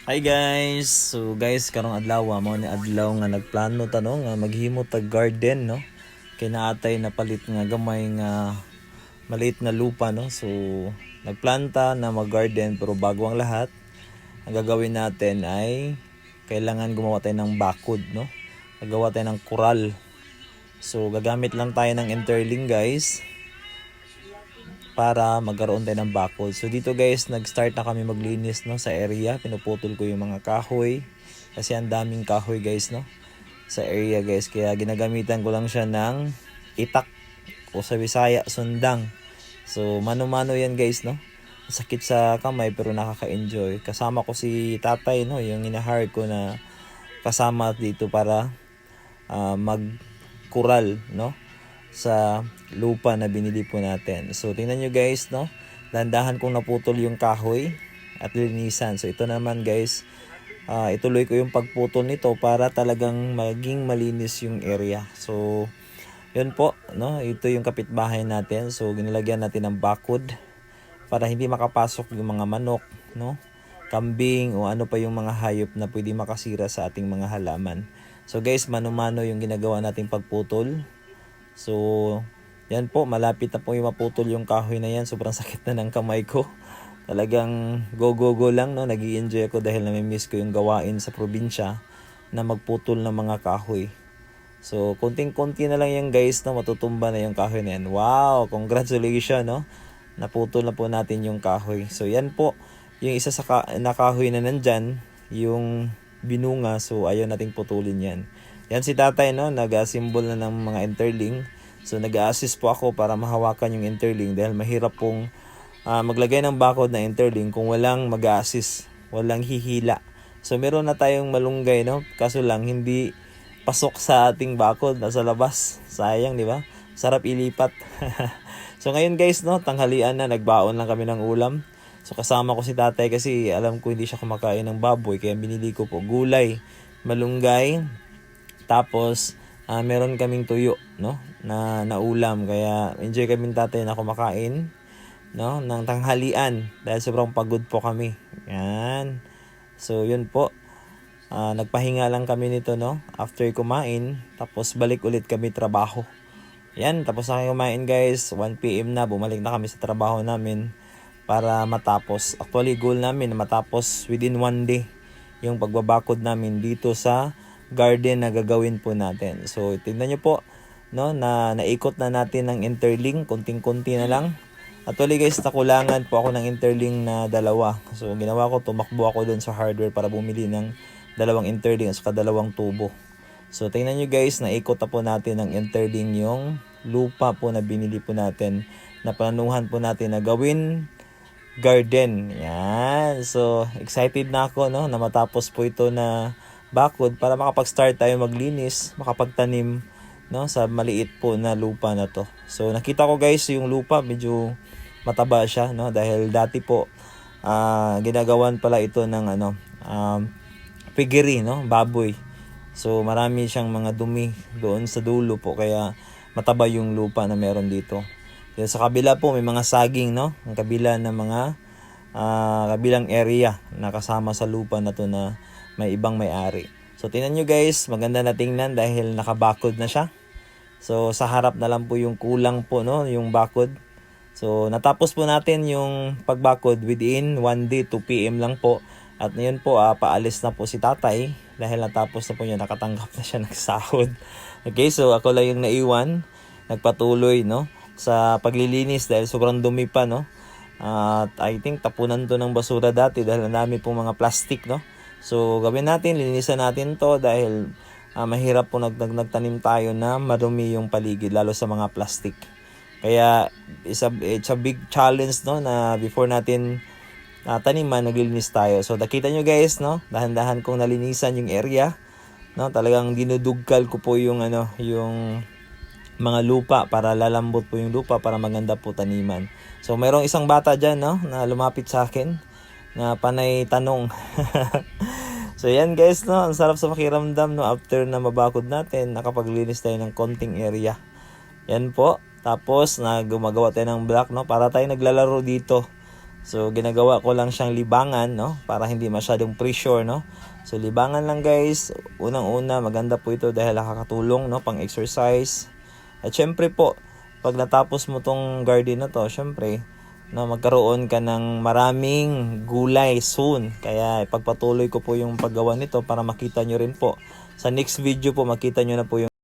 Hi guys! So guys, karong adlaw mo ni adlaw nga nagplano tanong nga maghimo tag garden no. Kay naatay na palit nga gamay nga maliit na lupa no. So nagplanta na mag-garden pero bago ang lahat, ang gagawin natin ay kailangan gumawa tayo ng bakod no. Gagawa tayo ng kural. So gagamit lang tayo ng interling guys para magkaroon tayo ng bakod. So dito guys, nag-start na kami maglinis no sa area. Pinuputol ko yung mga kahoy kasi ang daming kahoy guys no sa area guys. Kaya ginagamitan ko lang siya ng itak o sa Bisaya sundang. So mano-mano yan guys no. Sakit sa kamay pero nakaka-enjoy. Kasama ko si tatay no, yung ina-hire ko na kasama dito para mag-kural no sa lupa na binili po natin. So tingnan nyo guys no, dandahan kong naputol yung kahoy at linisan. So ito naman guys, ituloy ko yung pagputol nito para talagang maging malinis yung area. So yun po no, ito yung kapitbahay natin. So ginalagyan natin ng bakod para hindi makapasok yung mga manok no, kambing o ano pa yung mga hayop na pwede makasira sa ating mga halaman. So guys, mano-mano yung ginagawa nating pagputol. So, yan po, malapit na po yung maputol yung kahoy na yan. Sobrang sakit na ng kamay ko. Talagang go lang, no? Nag-i-enjoy ako dahil nami-miss ko yung gawain sa probinsya na magputol ng mga kahoy. So, konting-konti na lang yan guys, no? Matutumba na yung kahoy na yan. Wow! Congratulations, no? Naputol na po natin yung kahoy. So, yan po, yung isa sa na kahoy na nandyan, yung binunga. So, ayaw nating putulin yan. Yan si tatay no, nag-assemble na ng mga interling. So nag-assist po ako para mahawakan yung interling dahil mahirap pong maglagay ng bakod na interling kung walang mag-assist, walang hihila. So meron na tayong malunggay no, kaso lang hindi pasok sa ating bakod, nasa labas. Sayang, di ba? Sarap ilipat. So ngayon guys no, tanghalian na, nagbaon lang kami ng ulam. So kasama ko si tatay kasi alam ko hindi siya kumakain ng baboy kaya binili ko po gulay, malunggay. Tapos meron kaming tuyo no na ulam kaya enjoy kami tatay na kumakain no ng tanghalian dahil sobrang pagod po kami. Yan. So yun po. Nagpahinga lang kami nito no after kumain tapos balik ulit kami trabaho. Yan, tapos na kumain guys. 1 PM na, bumalik na kami sa trabaho namin para matapos. Actually goal namin na matapos within 1 day yung pagbabakod namin dito sa garden na gagawin po natin. So tingnan nyo po no, na naikot na natin ng interling, konting-konti na lang. Actually guys, nakulangan po ako ng interling na 2. So ginawa ko, tumakbo ako dun sa hardware para bumili ng 2 interling at saka 2 tubo. So tingnan nyo guys, naikot na po natin ng interling yung lupa po na binili po natin, na planuhan po natin na gawin garden. Yan. So excited na ako no na matapos po ito na bakod para makapag-start tayo maglinis, makapagtanim no sa maliit po na lupa na to. So nakita ko guys yung lupa medyo mataba siya no dahil dati po ginagawan pala ito ng piggery no, baboy. So marami siyang mga dumi doon sa dulo po kaya mataba yung lupa na meron dito. Then sa kabila po may mga saging no, ang kabila ng mga kabilang area na kasama sa lupa na to na may ibang may-ari. So tingnan nyo guys, maganda na tingnan dahil nakabakod na siya. So sa harap na lang po yung kulang po no, yung bakod. So natapos po natin yung pagbakod within 1 day, 2 PM lang po. At ngayon po paalis na po si tatay dahil natapos na po niya, nakatanggap na siya ng sahod. Okay, so ako lang yung naiwan, nagpatuloy no sa paglilinis dahil sobrang dumi pa no. At I think tapunan to ng basura dati dahil ang dami pong mga plastic no. So gawin natin, linisan natin to dahil mahirap po nagtanim tayo na marumi yung paligid lalo sa mga plastic. Kaya it's a big challenge no na before natin taniman, naglilinis tayo. So nakita nyo guys no, dahan-dahan kong nalinisan yung area no, talagang dinudugkal ko po yung yung mga lupa para lalambot po yung lupa para maganda po taniman. So mayroong isang bata diyan no na lumapit sa akin na panay tanong. So yan guys no, ang sarap sa pakiramdam no after na mabakod natin, nakapaglinis tayo ng konting area. Yan po. Tapos gumagawa tayo ng block no para tayo naglalaro dito So ginagawa ko lang siyang libangan, no, para hindi masyadong pressure, no. So libangan lang guys. Unang-una, maganda po ito dahil nakakatulong, no, pang exercise. At syempre po, pag natapos mo tong garden na to, syempre, no, magkaroon ka ng maraming gulay soon. Kaya ipagpatuloy ko po yung paggawa nito para makita nyo rin po. Sa next video po, makita nyo na po yung